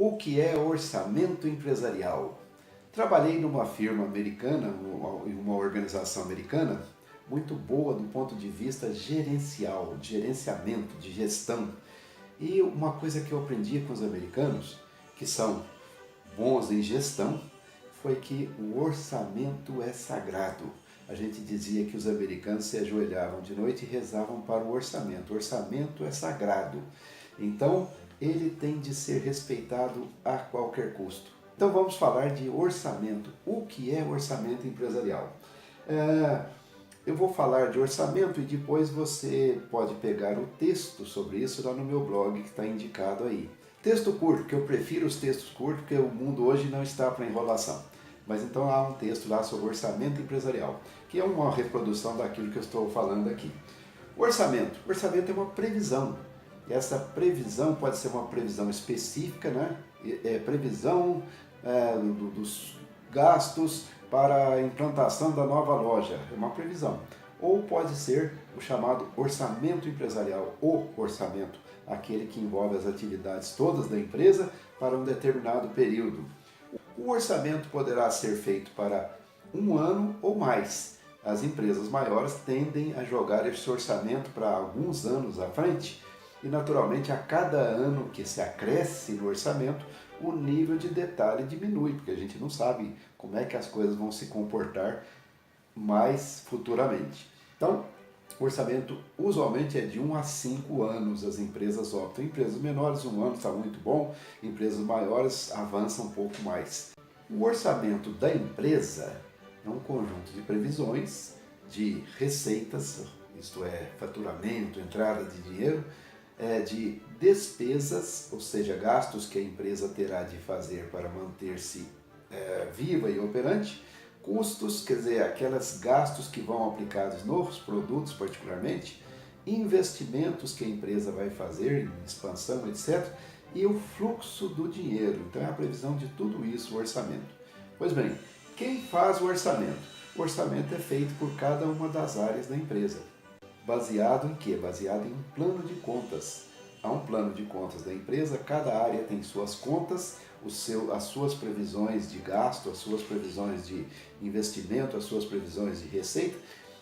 O que é orçamento empresarial? Trabalhei numa firma americana, em uma organização americana, muito boa do ponto de vista gerencial, de gerenciamento, de gestão. E uma coisa que eu aprendi com os americanos, que são bons em gestão, foi que o orçamento é sagrado. A gente dizia que os americanos se ajoelhavam de noite e rezavam para o orçamento. O orçamento é sagrado. Então, ele tem de ser respeitado a qualquer custo. Então, vamos falar de orçamento. O que é orçamento empresarial? Eu vou falar de orçamento e depois você pode pegar o texto sobre isso lá no meu blog que está indicado aí. Texto curto, que eu prefiro os textos curtos, porque o mundo hoje não está para enrolação. Mas então há um texto lá sobre orçamento empresarial, que é uma reprodução daquilo que eu estou falando aqui. Orçamento. Orçamento é uma previsão. E essa previsão pode ser uma previsão específica, né? Previsão dos gastos para a implantação da nova loja. É uma previsão. Ou pode ser o chamado orçamento empresarial, o orçamento, aquele que envolve as atividades todas da empresa para um determinado período. O orçamento poderá ser feito para um ano ou mais. As empresas maiores tendem a jogar esse orçamento para alguns anos à frente e, naturalmente, a cada ano que se acresce no orçamento, o nível de detalhe diminui, porque a gente não sabe como é que as coisas vão se comportar mais futuramente. Então, o orçamento usualmente é de 1 a 5 anos, as empresas optam. Empresas menores, 1 ano está muito bom, empresas maiores avançam um pouco mais. O orçamento da empresa é um conjunto de previsões, de receitas, isto é, faturamento, entrada de dinheiro, de despesas, ou seja, gastos que a empresa terá de fazer para manter-se viva e operante, custos, quer dizer, aqueles gastos que vão aplicados nos produtos particularmente, investimentos que a empresa vai fazer em expansão, etc., e o fluxo do dinheiro. Então é a previsão de tudo isso, o orçamento. Pois bem, quem faz o orçamento? O orçamento é feito por cada uma das áreas da empresa. Baseado em quê? Baseado em um plano de contas. Há um plano de contas da empresa, cada área tem suas contas, as suas previsões de gasto, as suas previsões de investimento, as suas previsões de receita,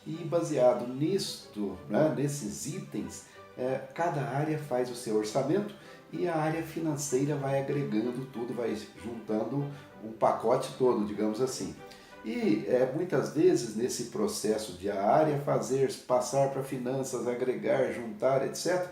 e baseado nisto, né, nesses itens, cada área faz o seu orçamento e a área financeira vai agregando tudo, vai juntando um pacote todo, digamos assim. E muitas vezes nesse processo de a área fazer, passar para finanças, agregar, juntar, etc.,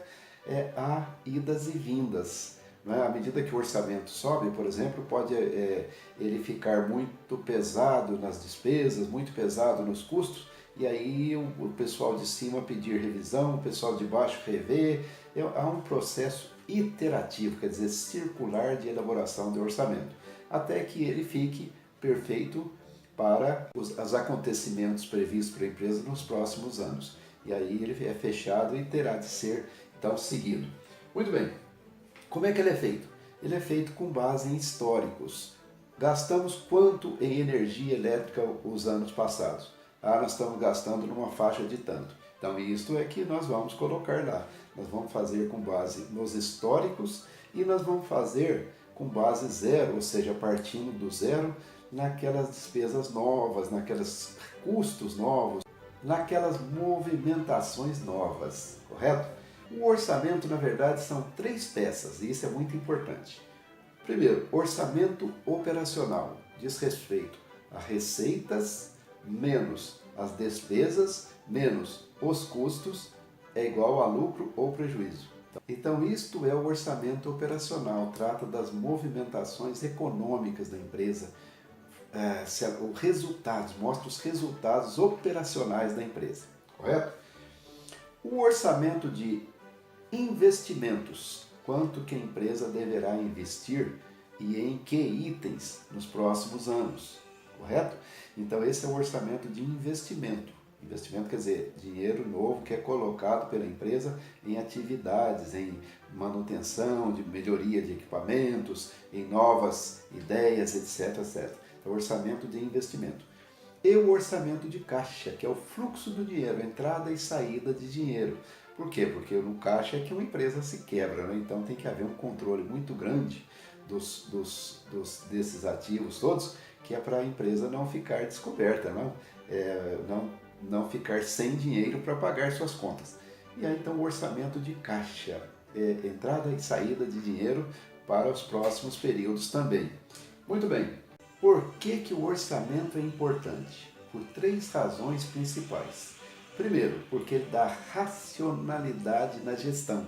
há idas e vindas. Né? À medida que o orçamento sobe, por exemplo, pode ele ficar muito pesado nas despesas, muito pesado nos custos, e aí o pessoal de cima pedir revisão, o pessoal de baixo rever. Há um processo iterativo, quer dizer, circular de elaboração do orçamento, até que ele fique perfeito para os acontecimentos previstos para a empresa nos próximos anos. E aí ele é fechado e terá de ser, então, seguido. Muito bem. Como é que ele é feito? Ele é feito com base em históricos. Gastamos quanto em energia elétrica os anos passados? Nós estamos gastando numa faixa de tanto. Então, isto é que nós vamos colocar lá. Nós vamos fazer com base nos históricos e nós vamos fazer com base zero, ou seja, partindo do zero, naquelas despesas novas, naqueles custos novos, naquelas movimentações novas, correto? O orçamento, na verdade, são 3 peças, e isso é muito importante. Primeiro, orçamento operacional, diz respeito a receitas menos as despesas menos os custos é igual a lucro ou prejuízo. Então, isto é o orçamento operacional, trata das movimentações econômicas da empresa, os resultados, mostra os resultados operacionais da empresa, correto? O orçamento de investimentos, quanto que a empresa deverá investir e em que itens nos próximos anos, correto? Então esse é o orçamento de investimento. Investimento quer dizer dinheiro novo que é colocado pela empresa em atividades, em manutenção, de melhoria de equipamentos, em novas ideias, etc, etc. Então orçamento de investimento. E o orçamento de caixa, que é o fluxo do dinheiro, entrada e saída de dinheiro. Por quê? Porque no caixa é que uma empresa se quebra, né? Então tem que haver um controle muito grande desses ativos todos, que é para a empresa não ficar descoberta, não ficar sem dinheiro para pagar suas contas. E aí então o orçamento de caixa, entrada e saída de dinheiro para os próximos períodos também. Muito bem, por que o orçamento é importante? Por 3 razões principais. Primeiro, porque dá racionalidade na gestão.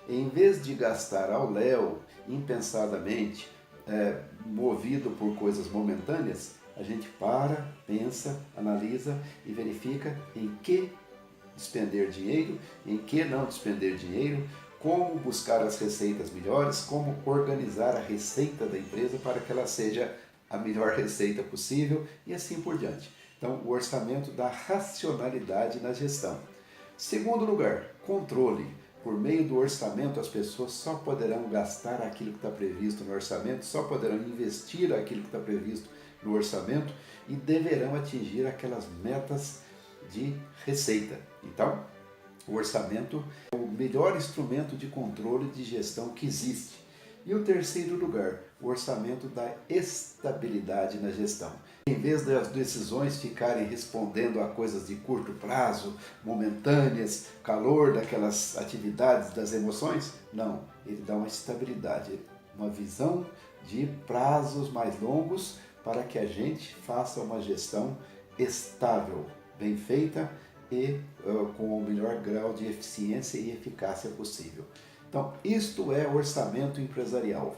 Em vez de gastar ao léu, impensadamente, movido por coisas momentâneas, a gente para, pensa, analisa e verifica em que despender dinheiro, em que não despender dinheiro, como buscar as receitas melhores, como organizar a receita da empresa para que ela seja a melhor receita possível e assim por diante. Então, o orçamento dá racionalidade na gestão. Segundo lugar, controle. Por meio do orçamento, as pessoas só poderão gastar aquilo que está previsto no orçamento, só poderão investir aquilo que está previsto no orçamento e deverão atingir aquelas metas de receita. Então, o orçamento é o melhor instrumento de controle de gestão que existe. E o terceiro lugar, o orçamento dá estabilidade na gestão. Em vez das decisões ficarem respondendo a coisas de curto prazo, momentâneas, calor daquelas atividades, das emoções, não, ele dá uma estabilidade, uma visão de prazos mais longos para que a gente faça uma gestão estável, bem feita e com o melhor grau de eficiência e eficácia possível. Então, isto é orçamento empresarial.